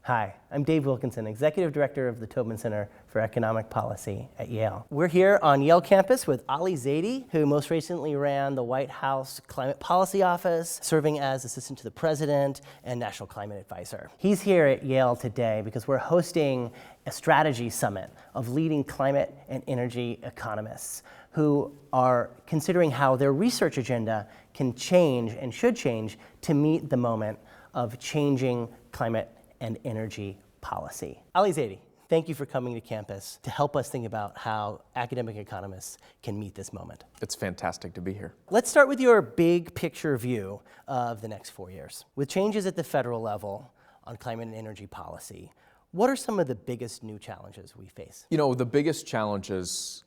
Hi, I'm Dave Wilkinson, Executive Director of the Tobin Center for Economic Policy at Yale. We're here on Yale campus with Ali Zaidi, who most recently ran the White House Climate Policy Office, serving as Assistant to the President and National Climate Advisor. He's here at Yale today because we're hosting a strategy summit of leading climate and energy economists who are considering how their research agenda can change and should change to meet the moment of changing climate and energy policy. Ali Zaidi, thank you for coming to campus to help us think about how academic economists can meet this moment. It's fantastic to be here. Let's start with your big picture view of the next 4 years. With changes at the federal level on climate and energy policy, what are some of the biggest new challenges we face? You know, the biggest challenges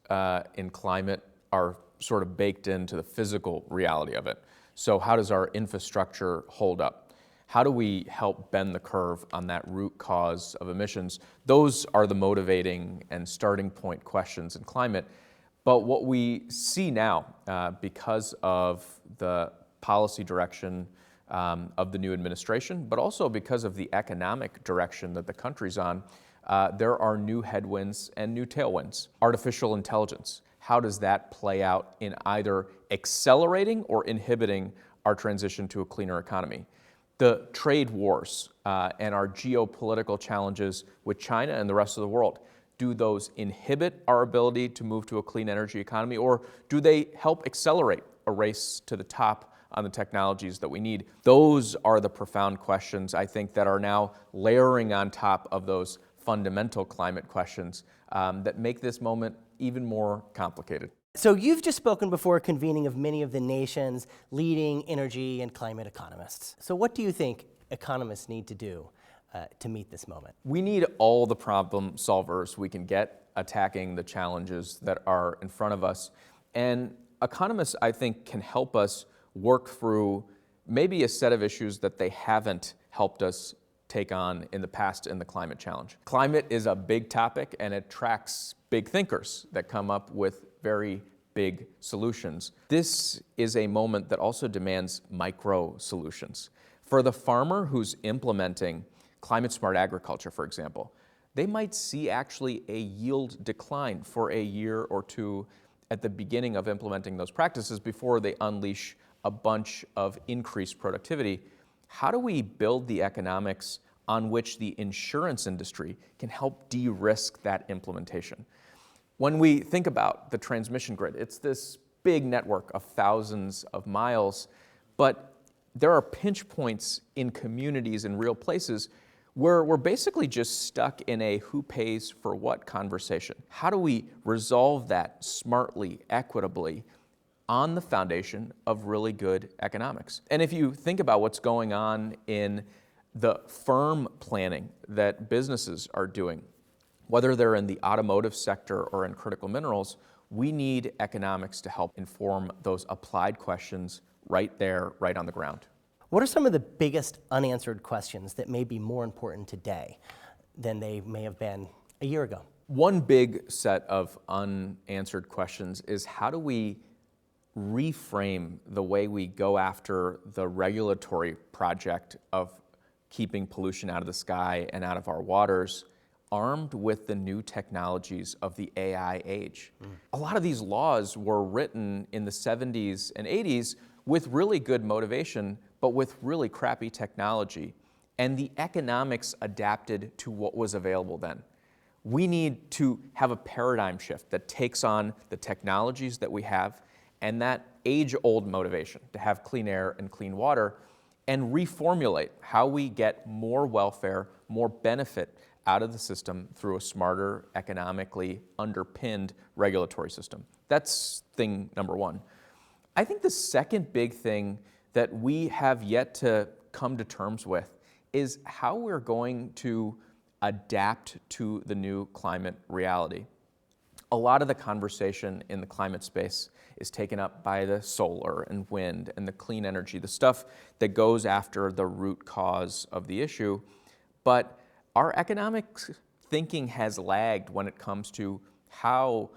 in climate are sort of baked into the physical reality of it. So how does our infrastructure hold up? How do we help bend the curve on that root cause of emissions? Those are the motivating and starting point questions in climate. But what we see now, because of the policy direction of the new administration, but also because of the economic direction that the country's on, there are new headwinds and new tailwinds. Artificial intelligence, how does that play out in either accelerating or inhibiting our transition to a cleaner economy? The trade wars and our geopolitical challenges with China and the rest of the world, do those inhibit our ability to move to a clean energy economy, or do they help accelerate a race to the top on the technologies that we need? Those are the profound questions, I think, that are now layering on top of those fundamental climate questions that make this moment even more complicated. So you've just spoken before a convening of many of the nation's leading energy and climate economists. So what do you think economists need to do to meet this moment? We need all the problem solvers we can get attacking the challenges that are in front of us. And economists, I think, can help us work through maybe a set of issues that they haven't helped us take on in the past in the climate challenge. Climate is a big topic and it attracts big thinkers that come up with very big solutions. This is a moment that also demands micro solutions. For the farmer who's implementing climate smart agriculture, for example, they might see actually a yield decline for a year or two at the beginning of implementing those practices before they unleash a bunch of increased productivity. How do we build the economics on which the insurance industry can help de-risk that implementation? When we think about the transmission grid, it's this big network of thousands of miles, but there are pinch points in communities in real places where we're basically just stuck in a who pays for what conversation. How do we resolve that smartly, equitably, on the foundation of really good economics? And if you think about what's going on in the firm planning that businesses are doing, whether they're in the automotive sector or in critical minerals, we need economics to help inform those applied questions right there, right on the ground. What are some of the biggest unanswered questions that may be more important today than they may have been a year ago? One big set of unanswered questions is how do we reframe the way we go after the regulatory project of keeping pollution out of the sky and out of our waters, armed with the new technologies of the AI age. A lot of these laws were written in the 70s and 80s with really good motivation, but with really crappy technology. And the economics adapted to what was available then. We need to have a paradigm shift that takes on the technologies that we have and that age-old motivation to have clean air and clean water, and reformulate how we get more welfare, more benefit out of the system through a smarter, economically underpinned regulatory system. That's thing number one. I think the second big thing that we have yet to come to terms with is how we're going to adapt to the new climate reality. A lot of the conversation in the climate space is taken up by the solar and wind and the clean energy, the stuff that goes after the root cause of the issue. But our economic thinking has lagged when it comes to how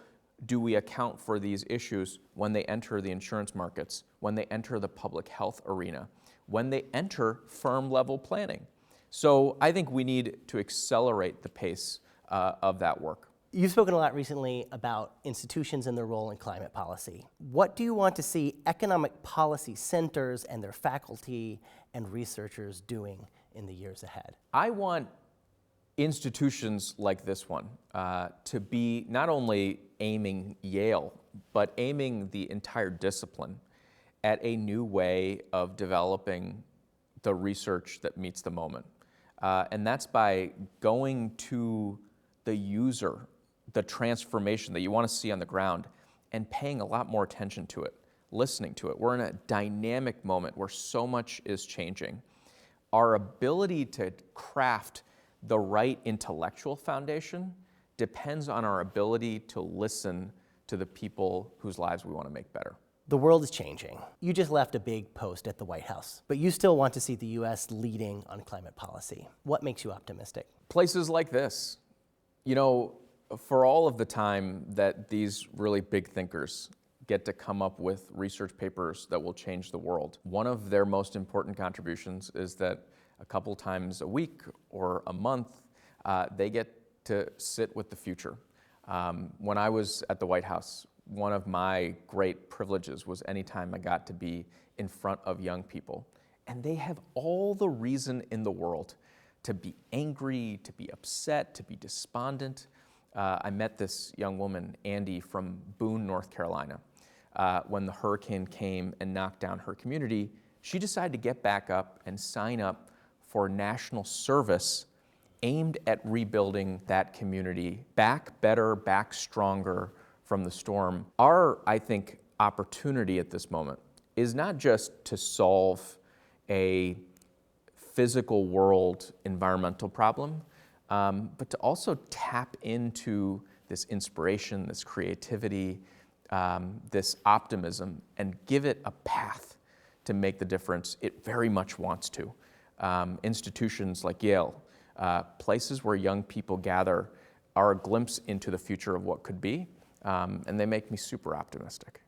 do we account for these issues when they enter the insurance markets, when they enter the public health arena, when they enter firm level planning. So I think we need to accelerate the pace of that work. You've spoken a lot recently about institutions and their role in climate policy. What do you want to see economic policy centers and their faculty and researchers doing in the years ahead? I want institutions like this one to be not only aiming Yale, but aiming the entire discipline at a new way of developing the research that meets the moment. And that's by going to the user, the transformation that you want to see on the ground, and paying a lot more attention to it, listening to it. We're in a dynamic moment where so much is changing. Our ability to craft the right intellectual foundation depends on our ability to listen to the people whose lives we want to make better. The world is changing. You just left a big post at the White House, but you still want to see the U.S. leading on climate policy. What makes you optimistic? Places like this. You know, for all of the time that these really big thinkers get to come up with research papers that will change the world, one of their most important contributions is that a couple times a week or a month, they get to sit with the future. When I was at the White House, one of my great privileges was anytime I got to be in front of young people. And they have all the reason in the world to be angry, to be upset, to be despondent. I met this young woman, Andy, from Boone, North Carolina. When the hurricane came and knocked down her community, she decided to get back up and sign up for national service aimed at rebuilding that community back better, back stronger from the storm. Our, I think, opportunity at this moment is not just to solve a physical world environmental problem, but to also tap into this inspiration, this creativity, this optimism, and give it a path to make the difference it very much wants to. Institutions like Yale, places where young people gather, are a glimpse into the future of what could be, and they make me super optimistic.